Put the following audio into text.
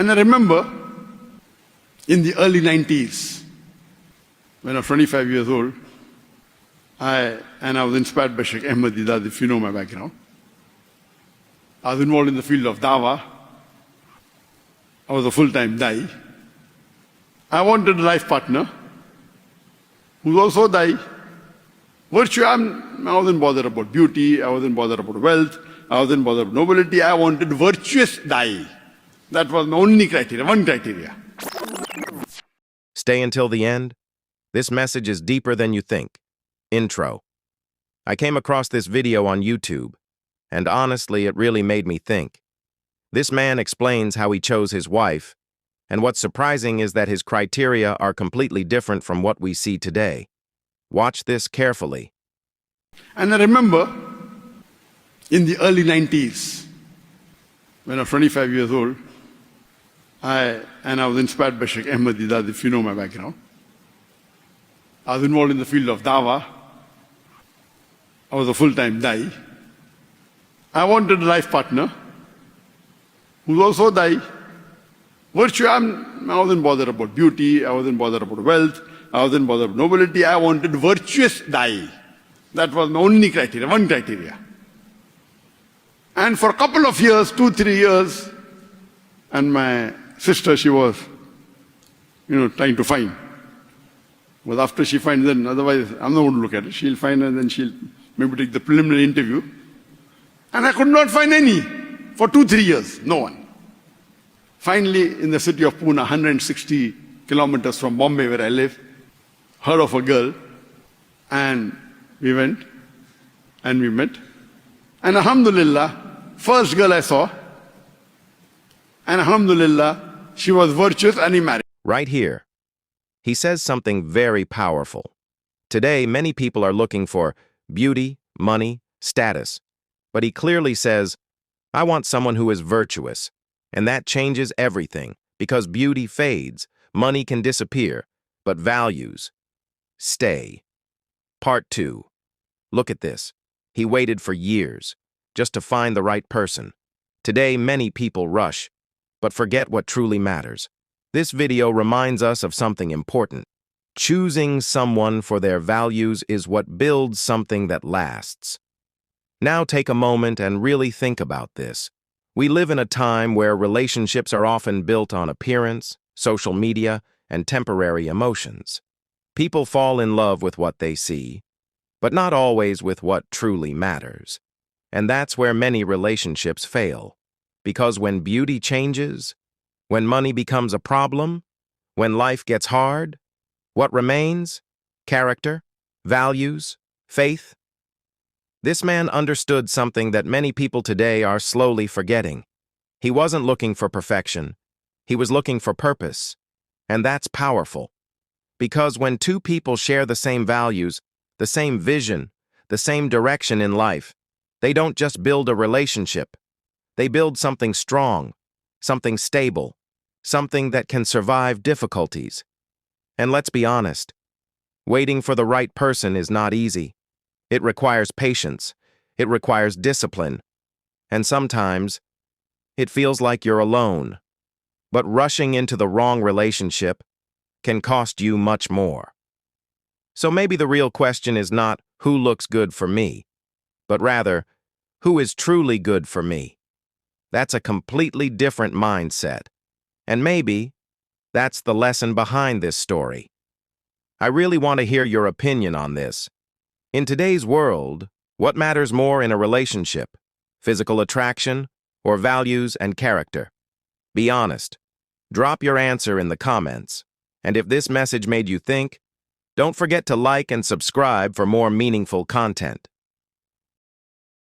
And I remember in the early 90s, when I was 25 years old, I was inspired by Sheikh Ahmed Didat, if you know my background. I was involved in the field of dawah. I was a full-time da'i. I wanted a life partner who's also da'i. Virtue, I wasn't bothered about beauty, I wasn't bothered about wealth, I wasn't bothered about nobility. I wanted virtuous da'i. That was my only criteria, one criteria. Stay until the end. This message is deeper than you think. Intro. I came across this video on YouTube, and honestly, it really made me think. This man explains how he chose his wife, and what's surprising is that his criteria are completely different from what we see today. Watch this carefully. And I remember in the early 90s, when I was 25 years old, I was inspired by Sheikh Ahmed Didat, if you know my background. I was involved in the field of dawah. I was a full-time da'i. I wanted a life partner who's also da'i. Virtue, I wasn't bothered about beauty, I wasn't bothered about wealth, I wasn't bothered about nobility. I wanted virtuous da'i. That was my only criteria, one criteria. And for a couple of years, 2-3 years, and my sister, she was, trying to find. But after she finds, then otherwise, I'm not going to look at it. She'll find and then she'll maybe take the preliminary interview. And I could not find any for 2-3 years, no one. Finally, in the city of Pune, 160 kilometers from Bombay, where I live, heard of a girl, and we went, and we met. And alhamdulillah, first girl I saw, and alhamdulillah, she was virtuous and he married. Right here, he says something very powerful. Today, many people are looking for beauty, money, status. But he clearly says, I want someone who is virtuous. And that changes everything, because beauty fades, money can disappear, but values stay. Part 2. Look at this. He waited for years just to find the right person. Today, many people rush, but forget what truly matters. This video reminds us of something important. Choosing someone for their values is what builds something that lasts. Now take a moment and really think about this. We live in a time where relationships are often built on appearance, social media, and temporary emotions. People fall in love with what they see, but not always with what truly matters. And that's where many relationships fail. Because when beauty changes, when money becomes a problem, when life gets hard, what remains? Character, values, faith. This man understood something that many people today are slowly forgetting. He wasn't looking for perfection. He was looking for purpose. And that's powerful. Because when two people share the same values, the same vision, the same direction in life, they don't just build a relationship. They build something strong, something stable, something that can survive difficulties. And let's be honest, waiting for the right person is not easy. It requires patience, it requires discipline, and sometimes it feels like you're alone. But rushing into the wrong relationship can cost you much more. So maybe the real question is not who looks good for me, but rather, who is truly good for me? That's a completely different mindset. And maybe that's the lesson behind this story. I really want to hear your opinion on this. In today's world, what matters more in a relationship? Physical attraction or values and character? Be honest. Drop your answer in the comments. And if this message made you think, don't forget to like and subscribe for more meaningful content.